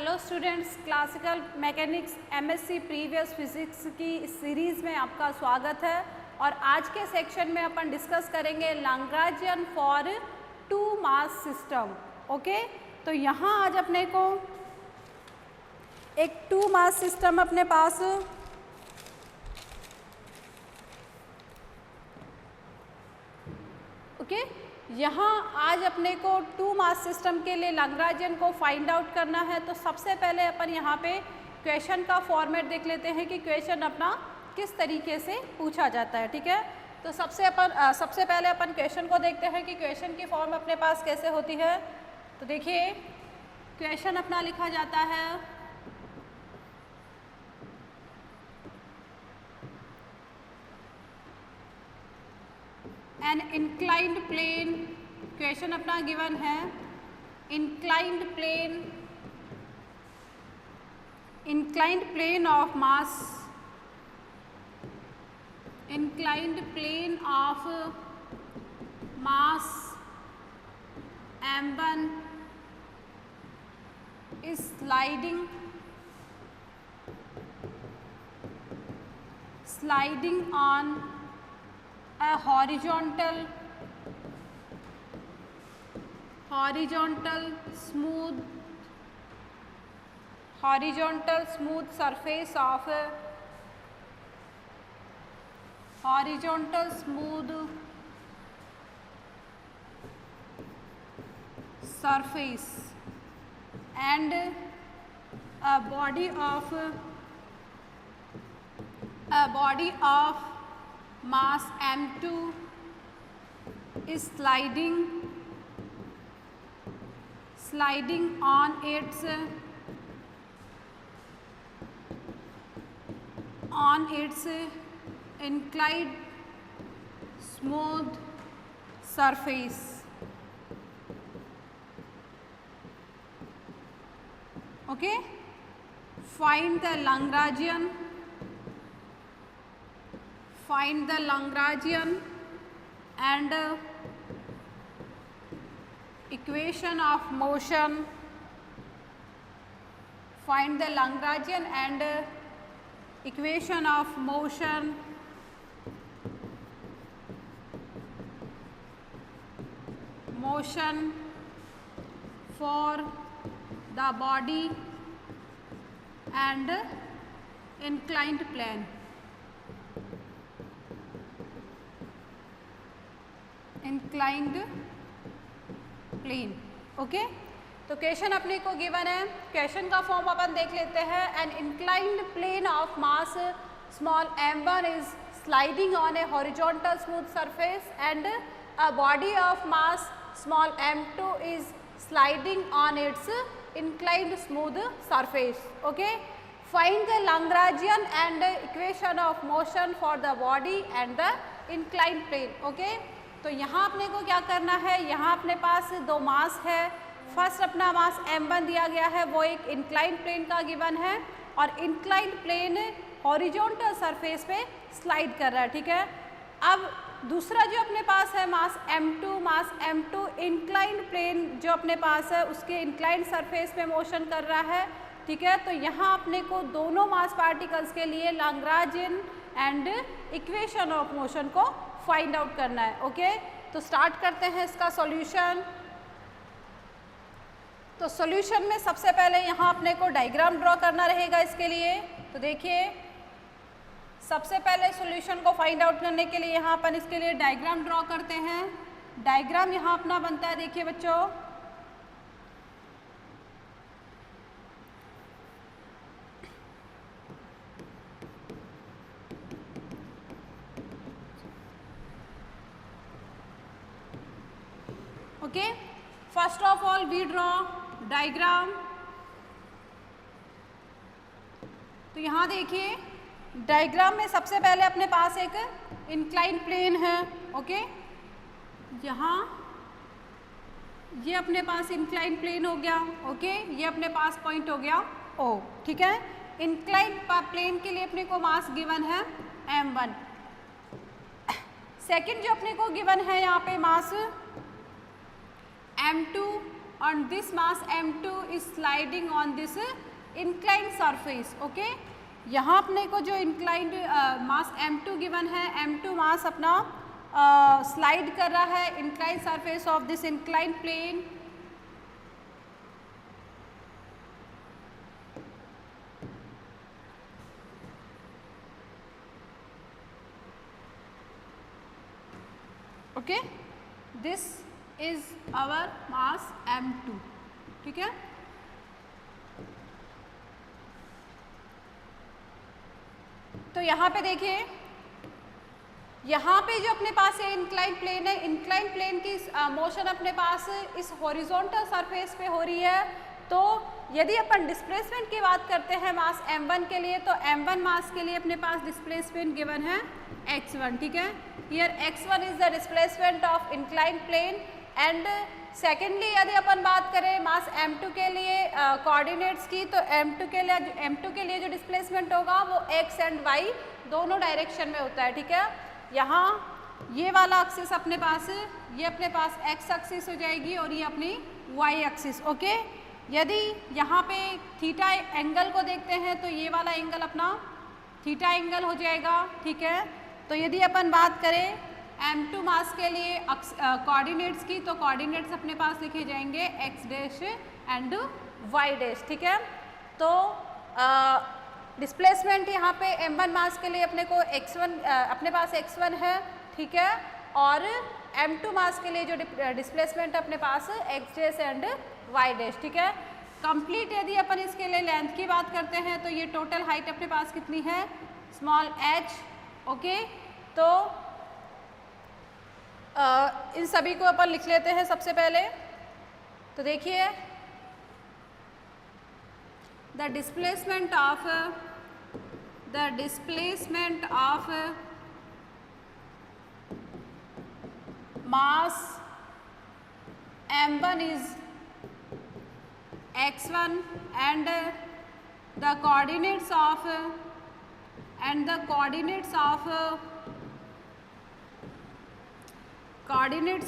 Hello students, classical mechanics MSc previous physics की इस series में आपका स्वागत है। और आज के सेक्शन में अपन डिस्कस करेंगे Lagrangian for two mass system. Okay, तो यहाँ आज अपने को एक टू मास सिस्टम अपने पास यहाँ आज अपने को टू मास सिस्टम के लिए लैग्रांजियन को फाइंड आउट करना है। तो सबसे पहले अपन यहाँ पे क्वेश्चन का फॉर्मेट देख लेते हैं कि क्वेश्चन अपना किस तरीके से पूछा जाता है। ठीक है, तो सबसे पहले अपन क्वेश्चन को देखते हैं कि क्वेश्चन की फॉर्म अपने पास कैसे होती है। तो देखिए, क्वेश्चन अपना लिखा जाता है एन इंक्लाइंड प्लेन, क्वेश्चन अपना गिवन है inclined plane of mass, inclined plane of mass m1 is sliding on a horizontal smooth surface of and a body of mass m2 is sliding on its inclined smooth surface. Okay, find the Lagrangian and equation of motion. Find the Lagrangian and equation of motion for the body and inclined plane. Okay, तो question अपने को given है। Question का form अपन देख लेते हैं। An inclined plane of mass small m1 is sliding on a horizontal smooth surface and a body of mass small m2 is sliding on its inclined smooth surface. Okay, find the Lagrangian and equation of motion for the body and the inclined plane. Okay, तो यहाँ अपने को क्या करना है, यहाँ अपने पास दो मास है। फर्स्ट अपना मास m1 दिया गया है, वो एक इंक्लाइंड प्लेन का गिवन है और इंक्लाइंड प्लेन हॉरिजॉन्टल सरफेस पे स्लाइड कर रहा है। ठीक है, अब दूसरा जो अपने पास है मास m2 इंक्लाइंड प्लेन जो अपने पास है उसके इंक्लाइंड सरफेस पे मोशन कर रहा है। ठीक है, तो यहाँ अपने को दोनों मास पार्टिकल्स के लिए Lagrangian and equation of motion को फाइंड आउट करना है। ओके, तो स्टार्ट करते हैं इसका सॉल्यूशन। तो सॉल्यूशन में सबसे पहले यहाँ अपने को डायग्राम ड्रॉ करना रहेगा इसके लिए। तो देखिए, सबसे पहले सॉल्यूशन को फाइंड आउट करने के लिए यहाँ अपन इसके लिए डायग्राम ड्रॉ करते हैं। डायग्राम यहाँ अपना बनता है, देखिए बच्चों, okay, first of all we draw diagram. तो यहाँ देखिए, डायग्राम में सबसे पहले अपने पास एक इंक्लाइंड प्लेन है। ओके, यहाँ ये अपने पास इंक्लाइंड प्लेन हो गया। ओके, ये अपने पास पॉइंट हो गया O। ठीक है, इंक्लाइंड प्लेन के लिए अपने को मास गिवन है m1। सेकंड जो अपने को गिवन है यहाँ पे मास m2 and this mass m2 is sliding on this inclined surface. Okay, यहाँ अपने को जो inclined मास m2 गिवन है, m2 मास अपना स्लाइड कर रहा है inclined surface of this inclined plane. Okay, this is our mass m2. ठीक है, तो यहाँ पे देखिए, यहाँ पे जो अपने पास ये इंक्लाइन प्लेन है, इंक्लाइन प्लेन की मोशन अपने पास इस हॉरिजॉन्टल सरफेस पे हो रही है. तो यदि अपन डिस्प्लेसमेंट की बात करते हैं मास m1 के लिए, तो m1 मास के लिए अपने पास डिस्प्लेसमेंट गिवन है x1. ठीक है, here x1 is the displacement of incline plane. And secondly यदि अपन बात करें मास m2 के लिए कोऑर्डिनेट्स की, तो m2 के लिए जो डिस्प्लेसमेंट होगा वो x एंड y दोनों डायरेक्शन में होता है. ठीक है, यहाँ ये वाला एक्सिस अपने पास, ये अपने पास x एक्सिस हो जाएगी और ये अपनी y एक्सिस. ओके, यदि यहाँ पे थीटा एंगल को देखते हैं तो ये वाला एंगल अपना थीटा एंगल हो जाएगा. ठीक है, तो यदि अपन बात करें m2 मास के लिए कोऑर्डिनेट्स की, तो कोऑर्डिनेट्स अपने पास लिखे जाएंगे x dash and y dash. ठीक है, तो डिस्प्लेसमेंट यहाँ पे m1 मास के लिए अपने को x1 अपने पास x1 है. ठीक है, और m2 मास के लिए जो डिस्प्लेसमेंट अपने पास x dash and y dash. ठीक है, कंप्लीट यदि अपन इसके लिए लेंथ की बात करते हैं तो ये टोटल हाइट अपने पास कितनी है, स्मॉल h. ओके, तो इन सभी को अपन लिख लेते हैं सबसे पहले. तो देखिए, the displacement of mass m1 is x1 and the coordinates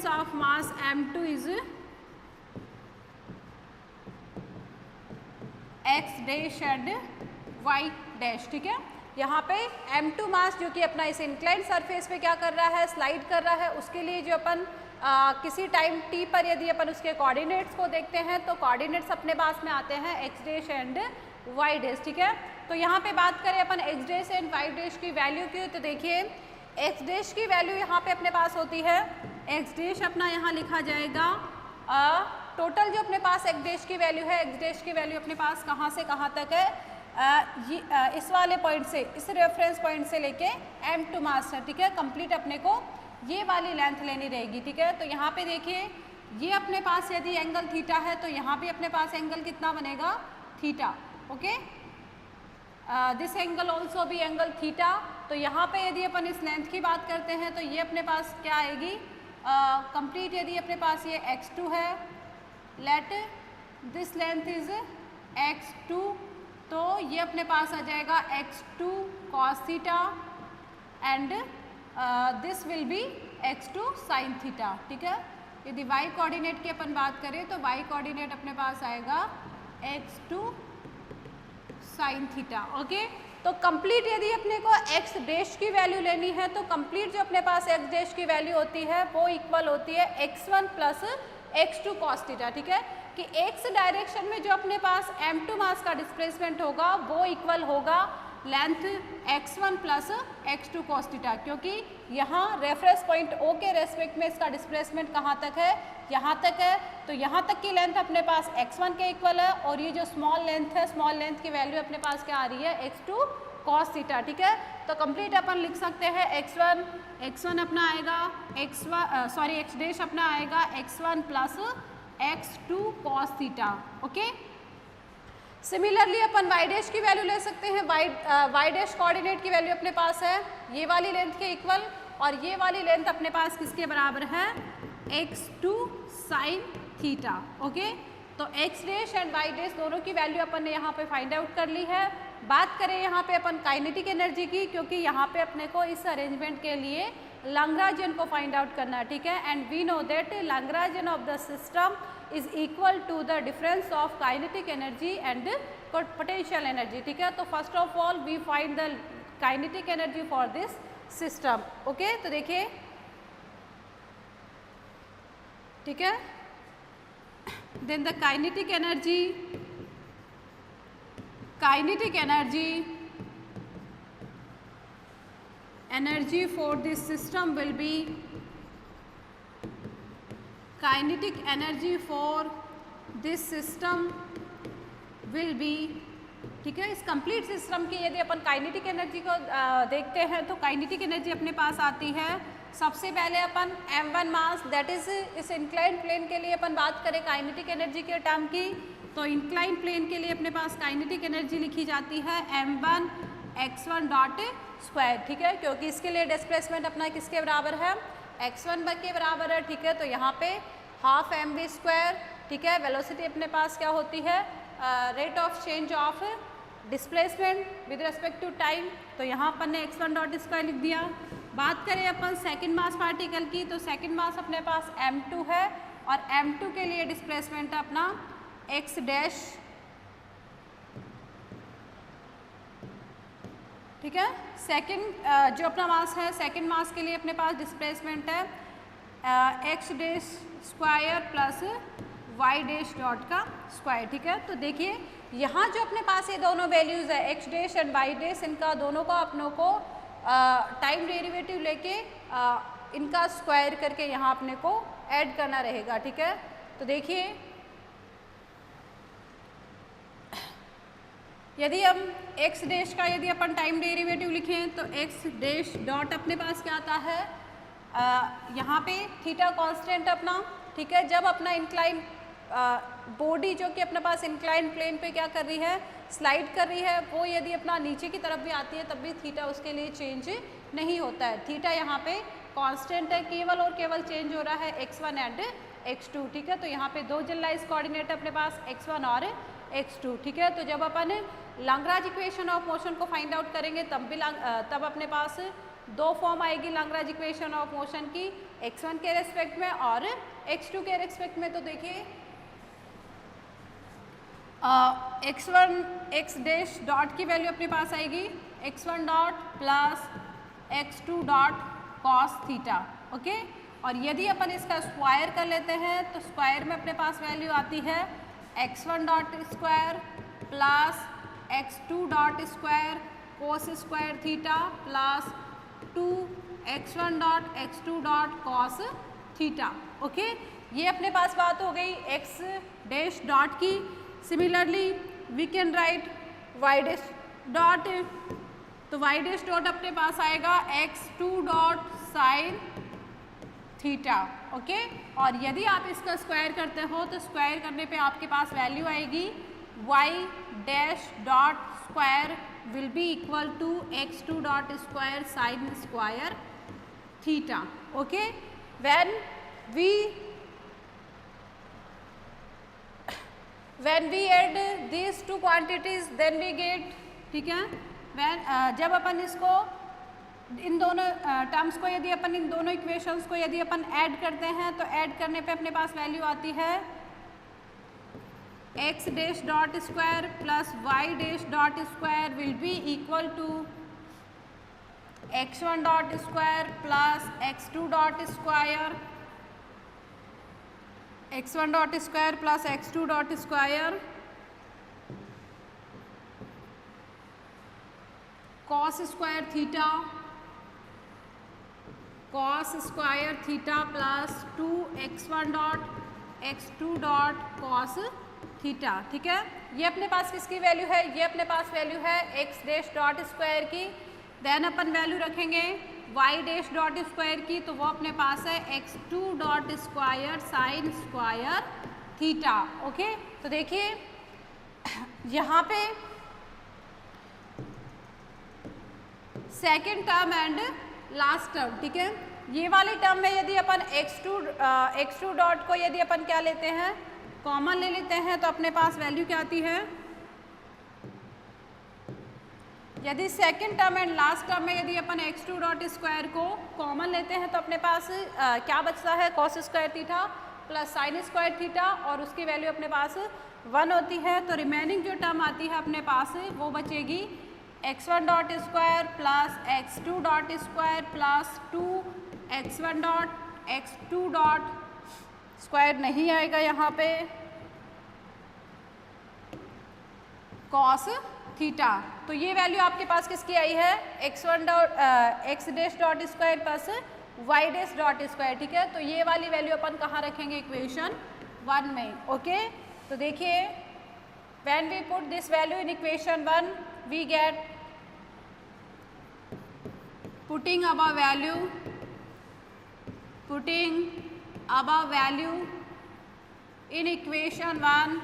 of mass m2 is x dash and y dash. ठीक है, यहाँ पे m2 मास जो कि अपना इस इंक्लाइंड सरफेस पे क्या कर रहा है, स्लाइड कर रहा है, उसके लिए जो अपन किसी टाइम t पर यदि अपन उसके कोऑर्डिनेट्स को देखते हैं तो कोऑर्डिनेट्स अपने पास में आते हैं x dash and y dash. ठीक है, तो यहाँ पे बात करें अपन x dash and y dash की वैल्यू की, तो देखिए x डैश की वैल्यू यहाँ पे अपने पास होती है, x डैश अपना यहाँ लिखा जाएगा टोटल जो अपने पास x डैश की वैल्यू है, x डैश की वैल्यू अपने पास कहाँ से कहाँ तक है, इस वाले पॉइंट से, इस रेफरेंस पॉइंट से लेके m2 मास है. ठीक है, कंप्लीट अपने को ये वाली लेंथ लेनी रहेगी. ठीक है, तो यहाँ पे देखिए, ये अपने पास यदि एंगल थीटा है तो यहाँ पे अपने पास एंगल कितना बनेगा, theta. Okay, this angle also भी एंगल थीटा. तो यहाँ पे यदि अपन इस लेंथ की बात करते हैं तो ये अपने पास क्या आएगी, कंप्लीट यदि अपने पास ये x2 है, let this length is x2, तो ये अपने पास आ जाएगा x2 cos theta and this will be x2 sin theta. ठीक है, यदि y कोऑर्डिनेट की अपन बात करें तो y कोऑर्डिनेट अपने पास आएगा x2 sin थीटा. ओके, तो कंप्लीट यदि अपने को x डैश की वैल्यू लेनी है तो कंप्लीट जो अपने पास x डैश की वैल्यू होती है वो इक्वल होती है x1 plus x2 cos theta. ठीक है, कि x डायरेक्शन में जो अपने पास m2 मास का डिस्प्लेसमेंट होगा वो इक्वल होगा length x1 plus x2 cos theta, क्योंकि यहाँ रेफरेंस पॉइंट O के रेस्पेक्ट में इसका डिस्प्लेसमेंट कहाँ तक है, यहाँ तक है. तो यहाँ तक की लेंथ अपने पास x1 के इक्वल है और ये जो स्मॉल लेंथ है, स्मॉल लेंथ की वैल्यू अपने पास क्या आ रही है, x2 cos थीटा. ठीक है, तो कंप्लीट अपन लिख सकते हैं x1 अपना आएगा x डैश अपना आएगा x1 plus x2 cos theta. Okay, similarly अपन y डैश की वैल्यू ले सकते हैं, y डैश कोऑर्डिनेट की वैल्यू अपने पास है ये वाली लेंथ के इक्वल, और ये वाली लेंथ अपने पास किसके बराबर है, x2 sin थीटा. ओके, तो x dash and y dash दोनों की वैल्यू अपन ने यहाँ पे फाइंड आउट कर ली है. बात करें यहाँ पे अपन काइनेटिक एनर्जी की, क्योंकि यहाँ पे अपने को इस अरेंजमेंट के लिए लैग्रांजियन को फाइंड आउट करना है. ठीक है, and we know that Lagrangian of the system is equal to the difference of kinetic energy and potential energy. ठीक है, तो first of all we find the kinetic energy for this system. Okay, तो देखिए, ठीक है, then the kinetic energy for this system will be kinetic energy for this system will be, ठीक है, इस कंप्लीट सिस्टम की यदि अपन काइनेटिक एनर्जी को देखते हैं तो काइनेटिक एनर्जी अपने पास आती है सबसे पहले अपन m1 मास, दैट इज इस इंक्लाइन प्लेन के लिए अपन बात करें काइनेटिक एनर्जी के टर्म की, तो इंक्लाइन प्लेन के लिए अपने पास काइनेटिक एनर्जी लिखी जाती है m1 x1 डॉट स्क्वायर। ठीक है, क्योंकि इसके लिए डिस्प्लेसमेंट अपना किसके बराबर है, x1 के बराबर है। ठीक है, तो यहाँ पे हाफ mv स्क्वायर, ठीक है, वेलोसिटी अपने पास क्या होती है, rate of change of displacement with respect to time, तो यहाँ अपन ने x1 डॉट स्क्वायर लिख दिया। बात करें अपन सेकंड मास पार्टिकल की, तो सेकंड मास अपने पास m2 है और m2 के लिए डिस्प्लेसमेंट है अपना x डैश। ठीक है, सेकंड जो अपना मास है, सेकंड मास के लिए अपने पास डिस्प्लेसमेंट है x dash square plus y dash dot का स्क्वायर। ठीक है, तो देखिए यहाँ जो अपने पास ये दोनों वैल्यूज़ है x dash and y dash, इनका दोनों का अपनों को टाइम डेरिवेटिव लेके इनका स्क्वायर करके यहाँ अपने को ऐड करना रहेगा। ठीक है, तो देखिए यदि हम x डैश का यदि अपन टाइम डेरिवेटिव लिखें तो x डैश डॉट अपने पास क्या आता है, यहाँ पे थीटा कांस्टेंट अपना। ठीक है, जब अपना इंक्लाइन बॉडी जो कि अपने पास इंक्लाइन प्लेन पे क्या कर रही है, स्लाइड कर रही है, वो यदि अपना नीचे की तरफ भी आती है तब भी थीटा उसके लिए चेंज नहीं होता है। थीटा यहाँ पे कांस्टेंट है, केवल और केवल चेंज हो रहा है x1 एंड x2। ठीक है, तो यहाँ पे दो जनरलाइज कोऑर्डिनेट अपने पास x1 और x2। ठीक है, तो जब अपन लैग्रेंज इक्वेशन ऑफ मोशन को फाइंड आउट करेंगे तब अपने पास दो फॉर्म आएगी लैग्रेंज इक्वेशन ऑफ मोशन की, x1 के रेस्पेक्ट में और x2 के रेस्पेक्ट में। तो देखिए x डैश डॉट की वैल्यू अपने पास आएगी x1 dot plus x2 dot cos theta. Okay, और यदि अपन इसका स्क्वायर कर लेते हैं तो स्क्वायर में अपने पास वैल्यू आती है x1 dot square plus x2 dot square cos square theta plus 2x1 dot x2 dot cos theta. Okay, ये अपने पास बात हो गई x डैश डॉट की। Similarly we can write y dash dot, तो y डैश डॉट अपने पास आएगा x2 dot sign theta. Okay, और यदि आप इसका स्क्वायर करते हो तो स्क्वायर करने पे आपके पास वैल्यू आएगी y dash dot square will be equal to x2 dot square sine square theta. Okay, when we add these two quantities then we get, ठीक है, जब अपन इसको इन दोनों टर्म्स को यदि अपन इन दोनों इक्वेशंस को यदि अपन ऐड करते हैं तो ऐड करने पे अपने पास वैल्यू आती है x dash dot square plus y dash dot square will be equal to x1 dot square plus x2 dot square, x1 dot square plus x2 dot square cos square theta plus 2x1 dot x2 dot cos theta. ठीक है, ये अपने पास किसकी value है, ये अपने पास value है x dash dot square की। देन अपन वैल्यू रखेंगे y डैश डॉट स्क्वायर की, तो वो अपने पास है x2 dot square sine square theta. Okay, तो देखिए यहाँ पे second term and last term. ठीक है, ये वाली टर्म में यदि अपन x2 डॉट को यदि अपन क्या लेते हैं, कॉमन ले लेते हैं, तो अपने पास वैल्यू क्या आती है, यदि second term and last term में यदि अपन x2 डॉट स्क्वायर को कॉमन लेते हैं तो अपने पास क्या बचता है, cos square theta plus sign square theta और उसकी वैल्यू अपने पास 1 होती है। तो रिमेनिंग जो टर्म आती है अपने पास वो बचेगी x1 dot square plus x2 dot square plus 2x1 dot x2 dot square नहीं आएगा यहाँ पे कॉस थीटा। तो ये वैल्यू आपके पास किसकी आई है x1 dot x dash dot square plus y dash dot square, ठीक है। तो ये वाली वैल्यू अपन कहाँ रखेंगे इक्वेशन 1 में, ओके। तो देखिए when we put this value in equation 1 we get putting above value in equation 1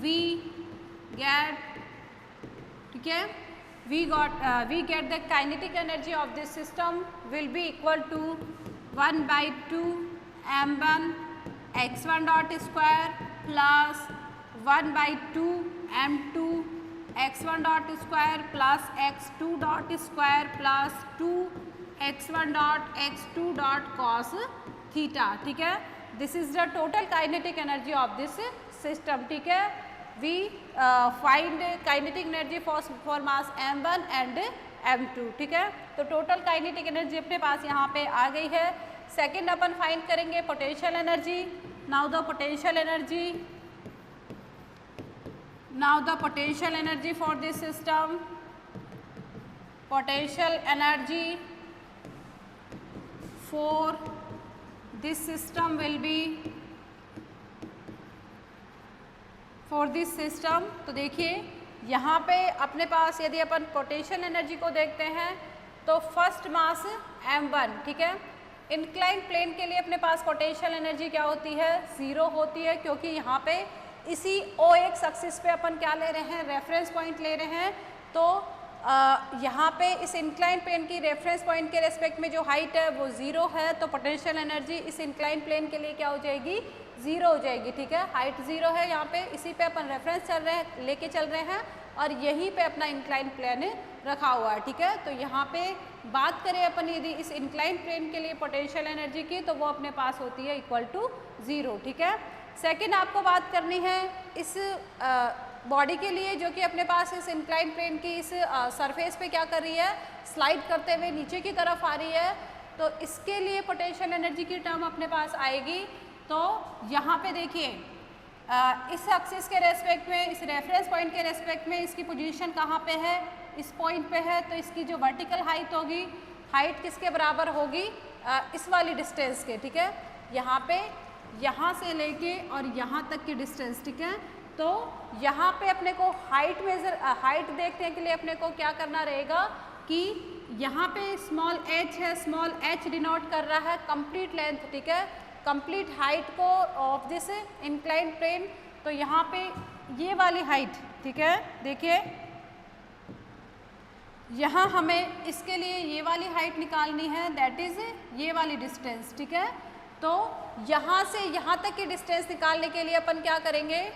we get, ठीक है, we get the kinetic energy of this system will be equal to 1 by 2 m1 x1 dot square plus 1 by 2 m2 x1 dot square plus x2 dot square plus 2 x1 dot x2 dot cos theta, ठीक है। This is the total kinetic energy of this system, ठीक है। We find kinetic energy for mass m1 and m2, ठीक है। तो total kinetic energy अपने पास यहाँ पे आ गई है। सेकेंड अपन फाइंड करेंगे potential energy. Now the potential energy for this system, potential energy for this system will be, for this system, तो देखिए यहाँ पे अपने पास यदि अपन पोटेंशियल एनर्जी को देखते हैं तो फर्स्ट मास m1, ठीक है। इंक्लाइन प्लेन के लिए अपने पास पोटेंशियल एनर्जी क्या होती है 0 होती है, क्योंकि यहाँ पे इसी OX एक्सिस पे अपन क्या ले रहे हैं रेफरेंस पॉइंट ले रहे हैं। तो यहाँ पे इस इंक्लाइन प्लेन की रेफरेंस पॉइंट के रेस्पेक्ट में जो हाइट है वो 0 है, तो पोटेंशियल एनर्जी इस इंक्लाइन प्लेन के लिए क्या हो जाएगी 0 हो जाएगी, ठीक है। हाइट 0 है यहाँ पे, इसी पे अपन रेफरेंस लेके चल रहे हैं और यहीं पे अपना इंक्लाइन प्लेन रखा हुआ है, ठीक है। तो यहाँ पे बात करें अपन यदि इस इंक्लाइन प्लेन के लिए पोटेंशियल एनर्जी की तो वो अपने पास होती है इक्वल टू 0, ठीक है। सेकेंड आपको बात करनी है इस बॉडी के लिए जो कि अपने पास इस इंक्लाइन प्लेन की इस सरफेस पे क्या कर रही है स्लाइड करते हुए नीचे की तरफ आ रही है। तो इसके लिए पोटेंशियल एनर्जी की टर्म अपने पास आएगी। तो यहाँ पे देखिए इस एक्सिस के रेस्पेक्ट में, इस रेफरेंस पॉइंट के रेस्पेक्ट में इसकी पोजीशन कहाँ पे है, इस पॉइंट पे है। तो इसकी जो वर्टिकल हाइट होगी, हाइट किसके बराबर होगी इस वाली डिस्टेंस के, ठीक है। यहाँ पे यहाँ से लेके और यहाँ तक की डिस्टेंस, ठीक है। तो यहाँ पे अपने को हाइट देखने के लिए अपने को क्या करना रहेगा कि यहाँ पे स्मॉल h है, स्मॉल h डिनोट कर रहा है कंप्लीट लेंथ, ठीक है, कंप्लीट हाइट को ऑफ दिस इंक्लाइंड प्लेन। तो यहाँ पे ये वाली हाइट, ठीक है, देखिए यहाँ हमें इसके लिए ये वाली हाइट निकालनी है, दैट इज ये वाली डिस्टेंस, ठीक है। तो यहाँ से यहाँ तक की डिस्टेंस निकालने के लिए अपन क्या करेंगे,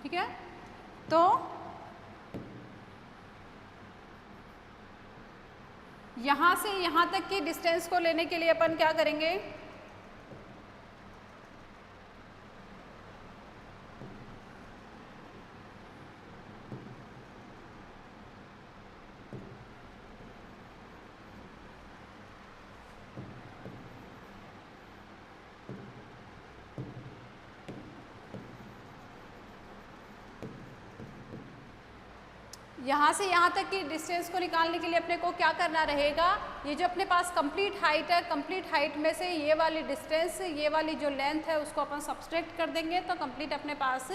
ठीक है। तो यहाँ से यहाँ तक की डिस्टेंस को लेने के लिए अपन क्या करेंगे, यहाँ से यहाँ तक की डिस्टेंस को निकालने के लिए अपने को क्या करना रहेगा, ये जो अपने पास कंप्लीट हाइट है, कंप्लीट हाइट में से ये वाली डिस्टेंस, ये वाली जो लेंथ है उसको अपन सब्सट्रैक्ट कर देंगे तो कंप्लीट अपने पास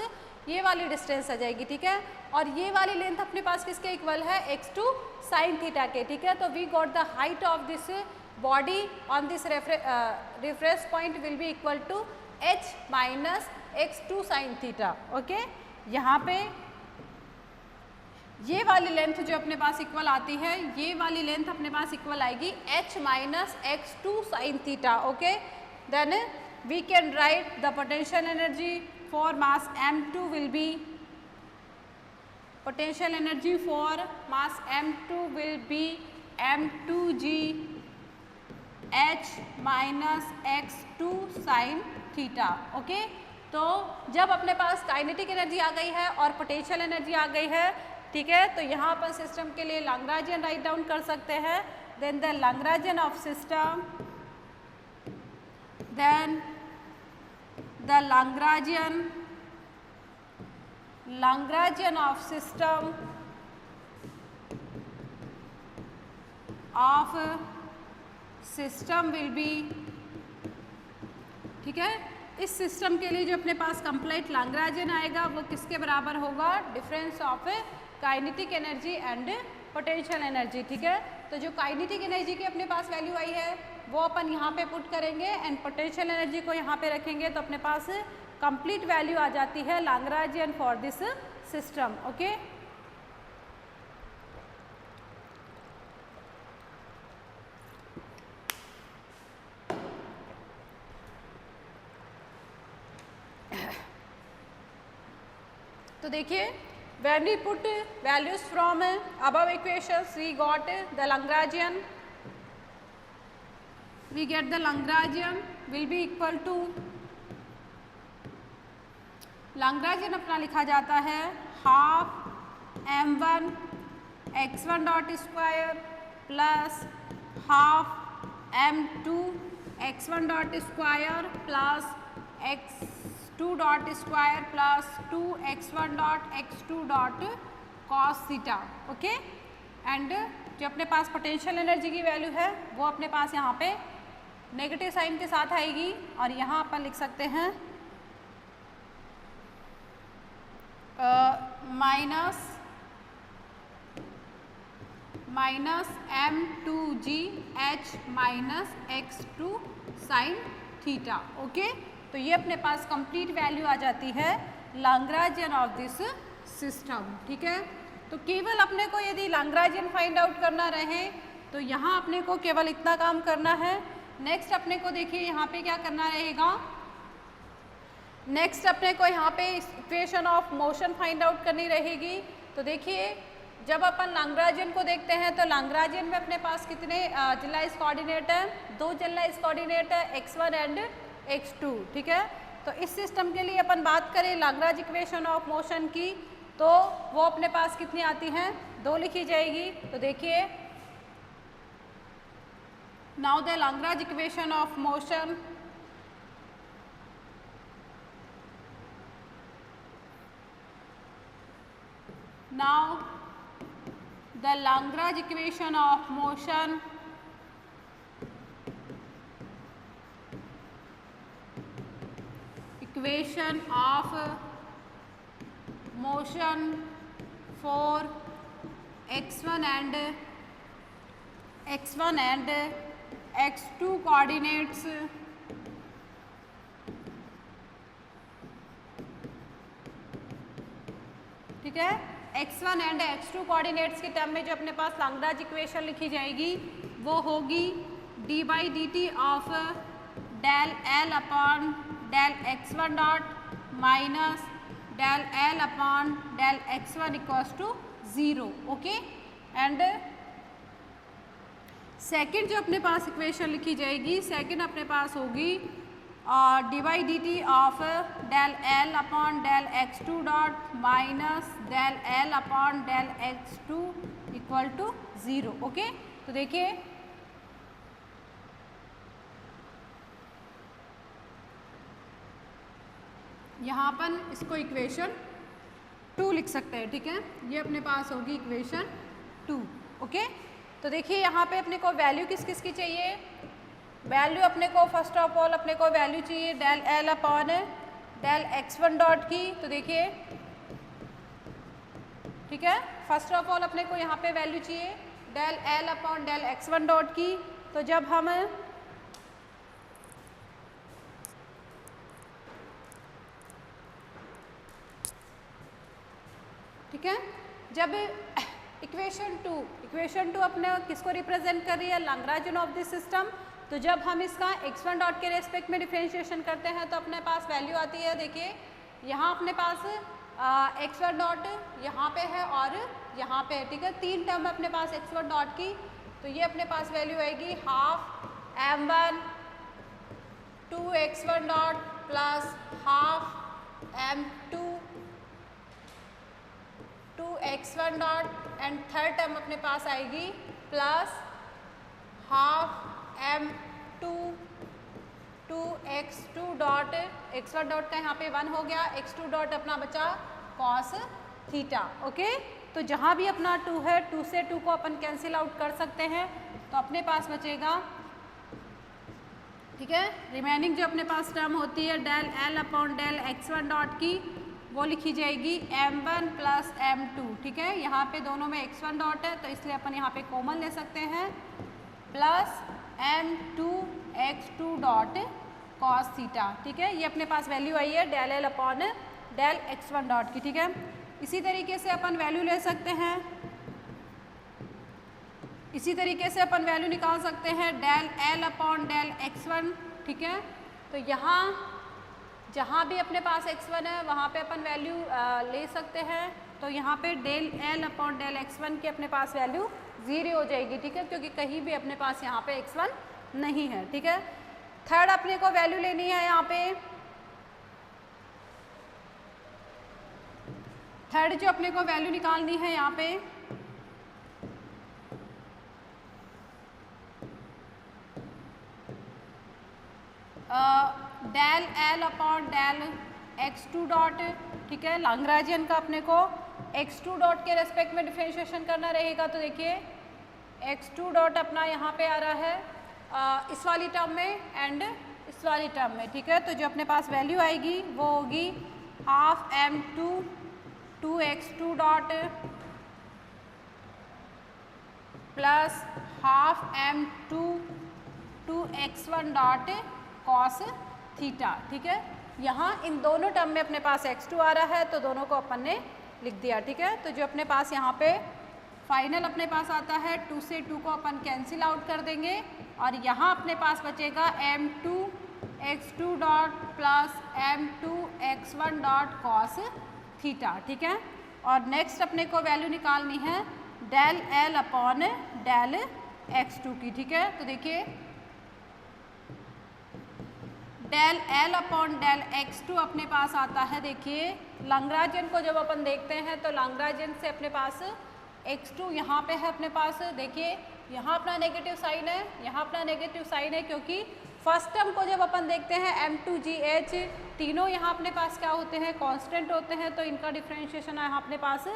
ये वाली डिस्टेंस आ जाएगी, ठीक है। और ये वाली लेंथ अपने पास किसके इक्वल है x2 साइन थीटा के, ठीक है। तो we got the height of this body on this reference point will be equal to h minus x2 sine theta, okay. यहाँ पे ये वाली लेंथ जो अपने पास इक्वल आती है, ये वाली लेंथ अपने पास इक्वल आएगी h minus x2 sine theta. Okay, then we can write the potential energy for mass m2 will be, potential energy for mass m2 will be m2g h minus x2 sin theta। Okay, तो जब अपने पास kinetic energy आ गई है और potential energy आ गई है, ठीक है, तो यहाँ पर सिस्टम के लिए लैग्रांजियन राइट डाउन कर सकते हैं। Then the Lagrangian of system, then the Lagrangian of system will be, ठीक है, इस सिस्टम के लिए जो अपने पास कंप्लीट लैग्रांजियन आएगा वो किसके बराबर होगा, difference of kinetic energy and potential energy. ठीक है, तो जो काइनेटिक एनर्जी की अपने पास वैल्यू आई है वो अपन यहाँ पे पुट करेंगे एंड पोटेंशियल एनर्जी को यहाँ पे रखेंगे, तो अपने पास कंप्लीट वैल्यू आ जाती है Lagrangian for this system. Okay, तो देखिए when we put values from above equations we got the Lagrangian, we get the Lagrangian will be equal to, Lagrangian अपना लिखा जाता है half m1 x1 dot square plus half m2 x1 dot square plus x2 dot square plus 2x1 dot x2 dot cos theta. Okay, and जो अपने पास potential energy की value है वो अपने पास यहाँ पे नेगेटिव साइन के साथ आएगी और यहाँ अपन लिख सकते हैं minus m2g h minus x2 sine theta. Okay, तो ये अपने पास कंप्लीट वैल्यू आ जाती है लैग्रांजियन ऑफ दिस सिस्टम। ठीक है, तो केवल अपने को यदि लैग्रांजियन फाइंड आउट करना रहे तो यहाँ अपने को केवल इतना काम करना है। नेक्स्ट अपने को देखिए यहाँ पे क्या करना रहेगा, नेक्स्ट अपने को यहाँ पे equation of motion find out करनी रहेगी। तो देखिए जब अपन लैग्रांजियन को देखते हैं तो लैग्रांजियन में अपने पास कितने जनरलाइज्ड कोऑर्डिनेट है, दो जनरलाइज्ड कोऑर्डिनेट है x1 एंड x2। ठीक है, तो इस सिस्टम के लिए अपन बात करें लैग्रांज इक्वेशन ऑफ मोशन की तो वो अपने पास कितनी आती हैं, दो लिखी जाएगी। तो देखिए now the Lagrange equation of motion, now the Lagrange equation of motion for x1 and x2 coordinates ठीक है, x1 एंड x2 कोऑर्डिनेट्स के टर्म में जो अपने पास लैग्रांज इक्वेशन लिखी जाएगी वो होगी d by d t of del l upon del x1 dot minus del l upon del x1 equals to 0। Okay, and second जो अपने पास इक्वेशन लिखी जाएगी, सेकंड अपने पास होगी d by d t of del l upon del x2 dot minus del l upon del x2 equal to 0। Okay, तो देखिए यहाँ अपन इसको इक्वेशन 2 लिख सकते हैं। ठीक है, ये अपने पास होगी इक्वेशन 2। ओके, तो देखिए यहाँ पे अपने को वैल्यू किस किस की चाहिए, वैल्यू अपने को फर्स्ट ऑफ ऑल अपने को वैल्यू चाहिए del l upon del x1 dot की। तो देखिए ठीक है, फर्स्ट ऑफ ऑल अपने को यहाँ पे वैल्यू चाहिए del l upon del x1 dot की। तो जब हम ठीक है, जब इक्वेशन टू अपने किसको रिप्रेजेंट कर रही है, लैग्रेंजियन ऑफ दिस सिस्टम। तो जब हम इसका x1 डॉट के रेस्पेक्ट में डिफरेंशिएशन करते हैं तो अपने पास वैल्यू आती है, देखिए यहाँ अपने पास x1 डॉट यहाँ पे है और यहाँ पे है, ठीक है। तीन टर्म है अपने पास x1 डॉट की, तो ये अपने पास वैल्यू आएगी half m1 2x1 dot plus half m2 2x1 dot and third term अपने पास आएगी plus half m2 2x2 dot x1 dot का यहाँ पे 1 हो गया, x2 डॉट अपना बचा cos थीटा। ओके, तो जहाँ भी अपना 2 है 2 से 2 को अपन कैंसिल आउट कर सकते हैं, तो अपने पास बचेगा, ठीक है। रिमेनिंग जो अपने पास टर्म होती है del l upon del x1 dot की, वो लिखी जाएगी m1 प्लस m2, ठीक है। यहाँ पे दोनों में x1 डॉट है तो इसलिए अपन यहाँ पे कॉमन ले सकते हैं, plus m2 x2 dot cos theta, ठीक है। ये अपने पास वैल्यू आई है del l upon del x1 dot की, ठीक है। इसी तरीके से अपन वैल्यू ले सकते हैं, इसी तरीके से अपन वैल्यू निकाल सकते हैं del l upon del x1, ठीक है। तो यहाँ जहाँ भी अपने पास x1 है वहाँ पे अपन वैल्यू ले सकते हैं, तो यहाँ पे del l upon del x1 की अपने पास वैल्यू 0 हो जाएगी, ठीक है, क्योंकि कहीं भी अपने पास यहाँ पे x1 नहीं है, ठीक है। थर्ड अपने को वैल्यू लेनी है, यहाँ पे थर्ड जो अपने को वैल्यू निकालनी है यहाँ पे del l upon del x2 dot, ठीक है। लैग्रेंजियन का अपने को x2 डॉट के रेस्पेक्ट में डिफरेंशिएशन करना रहेगा, तो देखिए x2 डॉट अपना यहाँ पे आ रहा है इस वाली टर्म में एंड इस वाली टर्म में, ठीक है। तो जो अपने पास वैल्यू आएगी वो होगी half m2 2x2 dot plus half m2 2x1 dot cos theta, ठीक है। यहाँ इन दोनों टर्म में अपने पास x2 आ रहा है तो दोनों को अपन ने लिख दिया, ठीक है। तो जो अपने पास यहाँ पे फाइनल अपने पास आता है 2 से 2 को अपन कैंसिल आउट कर देंगे और यहाँ अपने पास बचेगा m2 x2 dot plus m2 x1 dot cos theta, ठीक है। और नेक्स्ट अपने को वैल्यू निकालनी है del l upon del x2 की, ठीक है। तो देखिए del l upon del x2 अपने पास आता है, देखिए लैग्रेंजियन को जब अपन देखते हैं तो लैग्रेंजियन से अपने पास x2 यहाँ पे है अपने पास, देखिए यहाँ अपना नेगेटिव साइन है, यहाँ अपना नेगेटिव साइन है, क्योंकि फर्स्ट टर्म को जब अपन देखते हैं m2gh तीनों यहाँ अपने पास क्या होते हैं, कांस्टेंट होते हैं, तो इनका डिफरेंशिएशन यहाँ अपने पास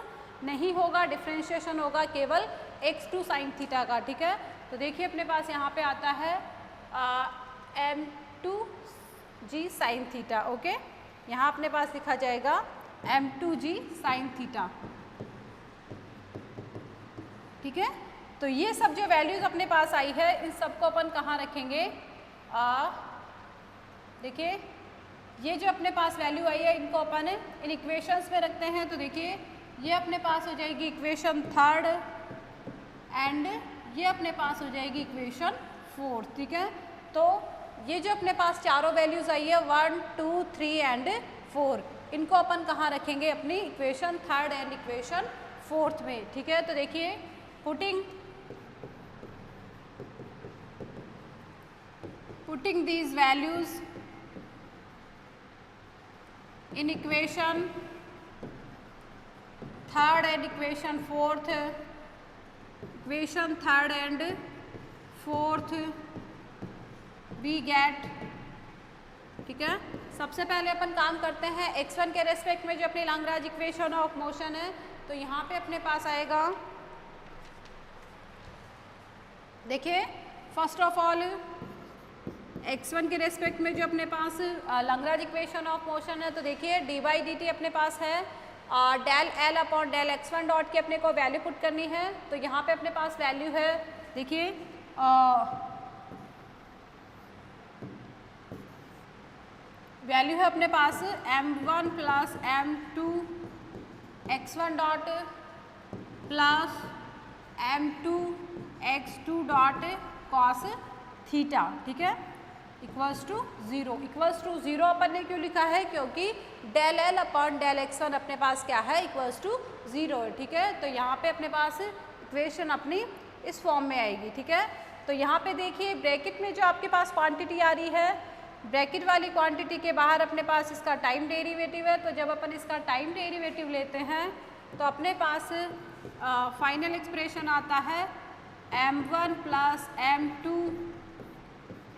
नहीं होगा, डिफरेंशिएशन होगा केवल x2 साइन थीटा का, ठीक है। तो देखिए अपने पास यहाँ पे आता है m2g साइन थीटा, ओके। यहाँ अपने पास लिखा जाएगा m2g साइन थीटा, ठीक है। तो ये सब जो वैल्यूज अपने पास आई है इन सबको अपन कहाँ रखेंगे, देखिए ये जो अपने पास वैल्यू आई है इनको अपन इन इक्वेशंस में रखते हैं, तो देखिए ये अपने पास हो जाएगी इक्वेशन थर्ड एंड ये अपने पास हो जाएगी इक्वेशन फोर्थ, ठीक है। तो ये जो अपने पास चारों वैल्यूज आई है 1 2 3 एंड 4, इनको अपन कहाँ रखेंगे, अपनी equation third and equation fourth में, ठीक है। तो देखिए putting these values in equation third and equation fourth, equation third and fourth we get, ठीक है। सबसे पहले अपन काम करते हैं x1 के रेस्पेक्ट में जो अपनी लैग्रेंज इक्वेशन ऑफ मोशन है, तो यहाँ पे अपने पास आएगा, देखिए फर्स्ट ऑफ ऑल x1 के रेस्पेक्ट में जो अपने पास लैग्रेंज इक्वेशन ऑफ मोशन है, तो देखिए डी बाई डी टी अपने पास है del l upon del x1 dot की अपने को वैल्यू पुट करनी है, तो यहाँ पे अपने पास वैल्यू है, देखिए वैल्यू है अपने पास m1 plus m2 x1 dot plus m2 x2 dot cos theta, ठीक है, इक्वल्स टू 0। इक्वल्स टू 0 अपन ने क्यों लिखा है, क्योंकि del l upon del x1 अपने पास क्या है, इक्वल्स टू 0 है, ठीक है। तो यहाँ पे अपने पास इक्वेशन अपनी इस फॉर्म में आएगी, ठीक है। तो यहाँ पे देखिए ब्रैकेट में जो आपके पास क्वांटिटी आ रही है, ब्रैकेट वाली क्वांटिटी के बाहर अपने पास इसका टाइम डेरिवेटिव है। तो जब अपन इसका टाइम डेरिवेटिव लेते हैं तो अपने पास फाइनल एक्सप्रेशन आता है m1 plus m2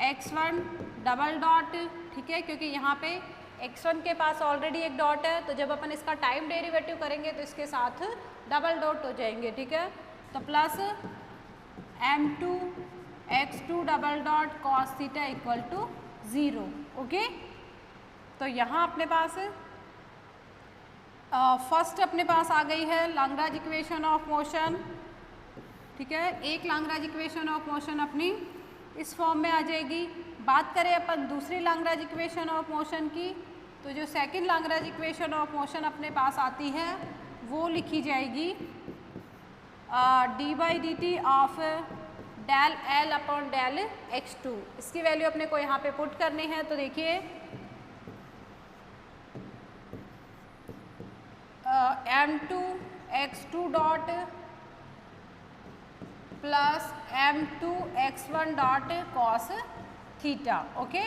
x1 double dot, ठीक है, क्योंकि यहाँ पे x1 के पास ऑलरेडी एक डॉट है, तो जब अपन इसका टाइम डेरिवेटिव करेंगे तो इसके साथ डबल डॉट हो जाएंगे, ठीक है। तो plus m2 x2 double dot cos theta equal to 0, okay. तो यहाँ अपने पास फर्स्ट अपने पास आ गई है लाग्रांज इक्वेशन ऑफ मोशन, ठीक है। एक लाग्रांज इक्वेशन ऑफ मोशन अपनी इस फॉर्म में आ जाएगी। बात करें अपन दूसरी लाग्रांज इक्वेशन ऑफ मोशन की, तो जो second Lagrange equation of motion अपने पास आती है वो लिखी जाएगी d by d t of del l upon del x2। इसकी वैल्यू अपने को यहाँ पे पुट करनी है। तो देखिए m2 x2 dot plus m2 x1 dot cos theta, okay.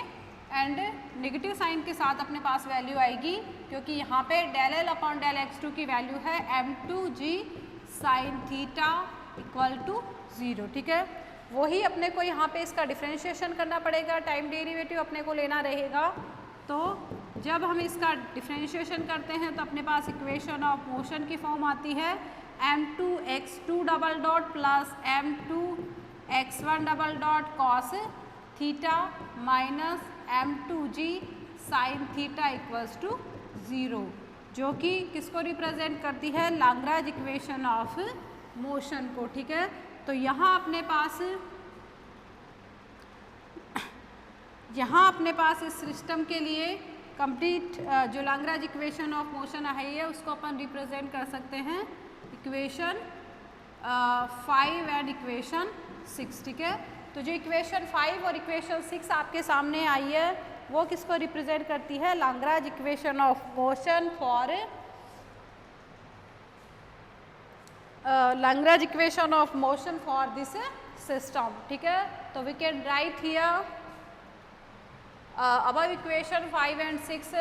And negative sign के साथ अपने पास वैल्यू आएगी, क्योंकि यहाँ पे del l upon del x2 की वैल्यू है m2g sine theta equal to 0, ठीक है। वही अपने को यहाँ पे इसका डिफ्रेंशिएशन करना पड़ेगा, टाइम डेरिवेटिव अपने को लेना रहेगा। तो जब हम इसका डिफ्रेंशिएशन करते हैं तो अपने पास इक्वेशन ऑफ मोशन की फॉर्म आती है m2 x2 double dot plus m2 x1 double dot cos theta minus m2g sine theta equals to 0, जो कि किसको रिप्रेजेंट करती है, लाग्रांज इक्वेशन ऑफ मोशन को, ठीक है। तो यहाँ अपने पास इस सिस्टम के लिए कंप्लीट जो लाग्रांज इक्वेशन ऑफ मोशन आई है उसको अपन रिप्रेजेंट कर सकते हैं इक्वेशन 5 एंड इक्वेशन 6, ठीक है। तो जो इक्वेशन 5 और इक्वेशन 6 आपके सामने आई है वो किसको रिप्रेजेंट करती है, Lagrange equation of motion for Lagrange equation of motion for this system, ठीक है। तो we can write here above equation 5 and 6,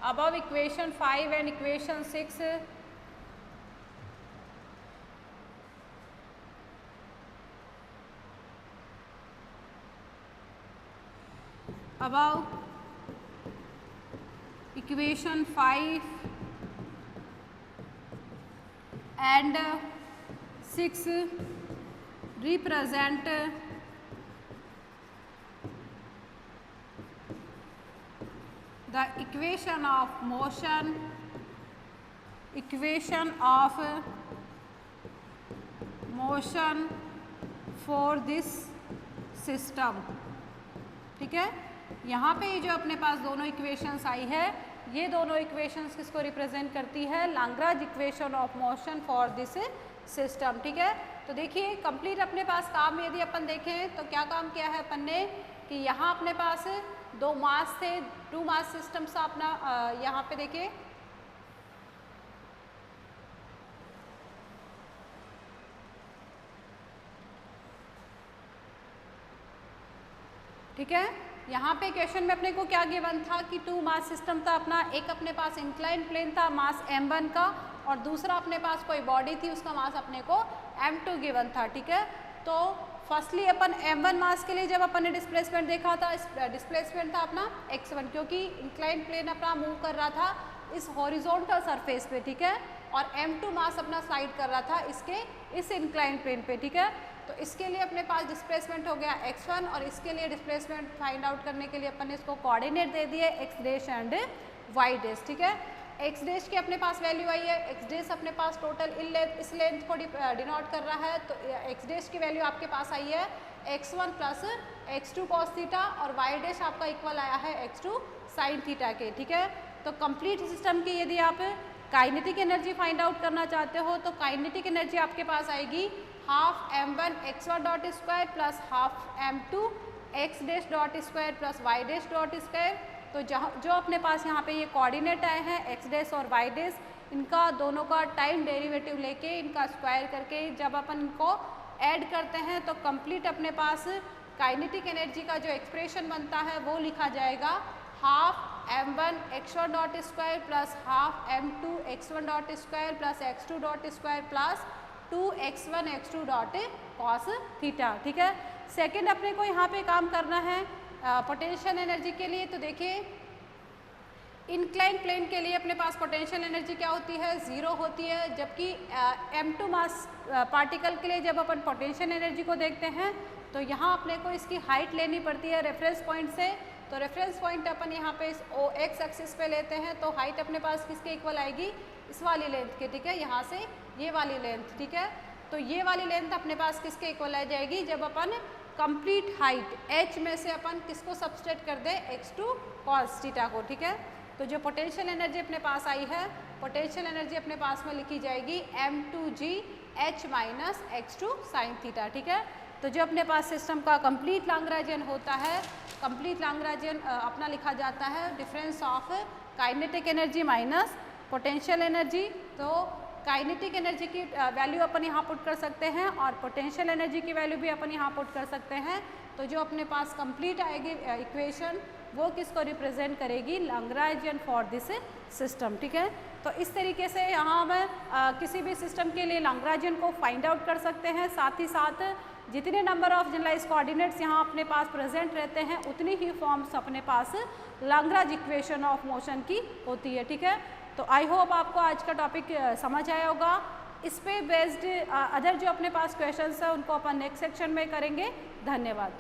above equation 5 and equation 6 above equation 5 and 6 represent the equation of motion, equation of motion for this system, ठीक है। यहाँ पे जो अपने पास दोनों इक्वेशंस आई है, ये दोनों इक्वेशंस किसको रिप्रेजेंट करती है, Lagrange equation of motion for this system, ठीक है। तो देखिए कंप्लीट अपने पास काम यदि अपन देखें तो क्या काम किया है अपन ने कि यहाँ अपने पास दो मास थे, 2 मास सिस्टम सा अपना यहाँ पे देखिए ठीक है। यहाँ पे क्वेश्चन में अपने को क्या गिवन था कि 2 मास सिस्टम था अपना, एक अपने पास इंक्लाइन प्लेन था मास m1 का और दूसरा अपने पास कोई बॉडी थी उसका मास अपने को m2 गिवन था, ठीक है। तो फर्स्टली अपन m1 मास के लिए जब अपन ने डिस्प्लेसमेंट देखा था, डिस्प्लेसमेंट था अपना x1, क्योंकि इंक्लाइन प्लेन अपना मूव कर रहा था इस हॉरिजॉन्टल सरफेस पे, ठीक है, और m2 मास अपना स्लाइड कर रहा था इस इंक्लाइन प्लेन पे, ठीक है। तो इसके लिए अपने पास डिस्प्लेसमेंट हो गया x1 और इसके लिए डिस्प्लेसमेंट फाइंड आउट करने के लिए अपन ने इसको कोऑर्डिनेट दे दिए x dash and y dash, ठीक है। x डैश की अपने पास वैल्यू आई है, x डैश अपने पास टोटल इस लेंथ को डिनोट कर रहा है, तो x डैश की वैल्यू आपके पास आई है x1 plus x2 cos theta और y डैश आपका इक्वल आया है x2 साइन थीटा के, ठीक है। तो कंप्लीट सिस्टम की यदि आप काइनेटिक एनर्जी फाइंड आउट करना चाहते हो तो काइनेटिक एनर्जी आपके पास आएगी half m1 x1 dot square plus half m2 x dash dot square plus y dash dot square. तो जो अपने पास यहाँ पे ये कोऑर्डिनेट आए हैं x डैश और y डैश, इनका दोनों का टाइम डेरिवेटिव लेके इनका स्क्वायर करके जब अपन इनको ऐड करते हैं तो कंप्लीट अपने पास काइनेटिक एनर्जी का जो एक्सप्रेशन बनता है वो लिखा जाएगा half m1 x1 dot square plus half m2 x1 dot square plus x2 dot square plus 2x1 x2 dot cos theta. ठीक है, सेकेंड अपने को यहाँ पे काम करना है पोटेंशियल एनर्जी के लिए। तो देखिए इंक्लाइन प्लेन के लिए अपने पास पोटेंशियल एनर्जी क्या होती है, 0 होती है, जबकि m2 मास पार्टिकल के लिए जब अपन पोटेंशियल एनर्जी को देखते हैं तो यहाँ अपने को इसकी हाइट लेनी पड़ती है रेफरेंस पॉइंट से। तो रेफरेंस पॉइंट अपन यहाँ पे इस x एक्सिस पे लेते हैं तो हाइट अपने पास किसके इक्वल आएगी, इस वाली लेंथ के। ठीक है, यहाँ से ये वाली लेंथ। ठीक है, तो ये वाली लेंथ अपने पास किसके इक्वल आ जाएगी, जब अपन कंप्लीट हाइट h में से अपन किसको सब्सट्रैक्ट कर दे, x2 cos थीटा को। ठीक है, तो जो पोटेंशियल एनर्जी अपने पास आई है, पोटेंशियल एनर्जी अपने पास में लिखी जाएगी m2g h minus x2 sin theta. ठीक है, तो जो अपने पास सिस्टम का कंप्लीट लैग्रेंजियन होता है, कंप्लीट लैग्रेंजियन अपना लिखा जाता है difference of kinetic energy minus potential energy. तो काइनेटिक एनर्जी की वैल्यू अपन यहाँ पुट कर सकते हैं और पोटेंशियल एनर्जी की वैल्यू भी अपन यहाँ पुट कर सकते हैं। तो जो अपने पास कंप्लीट आएगी इक्वेशन वो किसको रिप्रेजेंट करेगी, लैग्रेंजियन फॉर दिस सिस्टम। ठीक है, तो इस तरीके से यहाँ हम किसी भी सिस्टम के लिए लैग्रेंजियन को फाइंड आउट कर सकते हैं। साथ ही साथ जितने नंबर ऑफ जनरलाइज कोऑर्डिनेट्स यहाँ अपने पास प्रेजेंट रहते हैं उतनी ही फॉर्म्स अपने पास लैग्रेंज इक्वेशन ऑफ मोशन की होती है। ठीक है, तो आई होप आपको आज का टॉपिक समझ आया होगा। इस पे बेस्ड अदर जो अपने पास क्वेश्चंस है उनको अपन नेक्स्ट सेक्शन में करेंगे। धन्यवाद।